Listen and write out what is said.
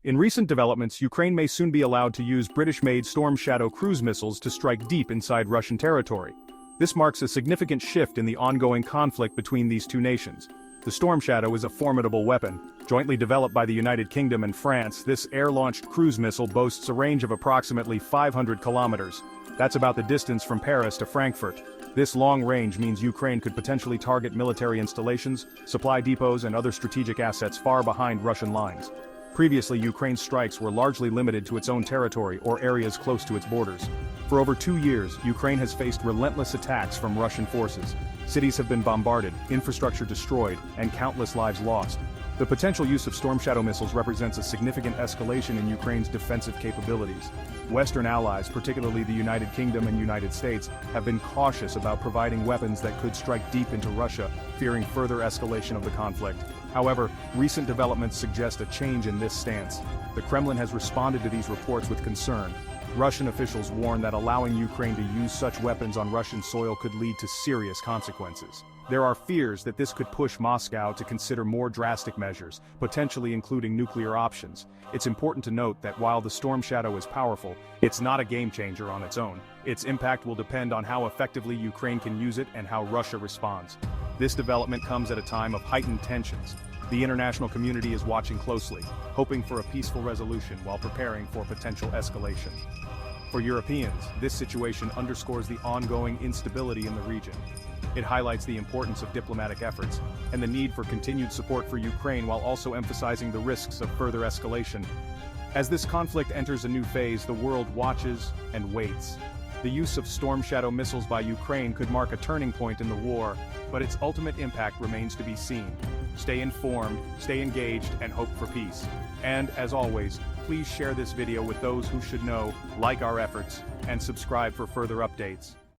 In recent developments, Ukraine may soon be allowed to use British-made Storm Shadow cruise missiles to strike deep inside Russian territory. This marks a significant shift in the ongoing conflict between these two nations. The Storm Shadow is a formidable weapon. Jointly developed by the United Kingdom and France, this air-launched cruise missile boasts a range of approximately 500 kilometers. That's about the distance from Paris to Frankfurt. This long range means Ukraine could potentially target military installations, supply depots and other strategic assets far behind Russian lines. Previously, Ukraine's strikes were largely limited to its own territory or areas close to its borders. For over 2 years, Ukraine has faced relentless attacks from Russian forces. Cities have been bombarded, infrastructure destroyed, and countless lives lost. The potential use of Storm Shadow missiles represents a significant escalation in Ukraine's defensive capabilities. Western allies, particularly the United Kingdom and United States, have been cautious about providing weapons that could strike deep into Russia, fearing further escalation of the conflict. However, recent developments suggest a change in this stance. The Kremlin has responded to these reports with concern. Russian officials warn that allowing Ukraine to use such weapons on Russian soil could lead to serious consequences. There are fears that this could push Moscow to consider more drastic measures, potentially including nuclear options. It's important to note that while the Storm Shadow is powerful, it's not a game changer on its own. Its impact will depend on how effectively Ukraine can use it and how Russia responds. This development comes at a time of heightened tensions. The international community is watching closely, hoping for a peaceful resolution while preparing for potential escalation. For Europeans, this situation underscores the ongoing instability in the region. It highlights the importance of diplomatic efforts and the need for continued support for Ukraine while also emphasizing the risks of further escalation. As this conflict enters a new phase, the world watches and waits. The use of Storm Shadow missiles by Ukraine could mark a turning point in the war, but its ultimate impact remains to be seen. Stay informed, stay engaged, and hope for peace. And, as always, please share this video with those who should know, like our efforts, and subscribe for further updates.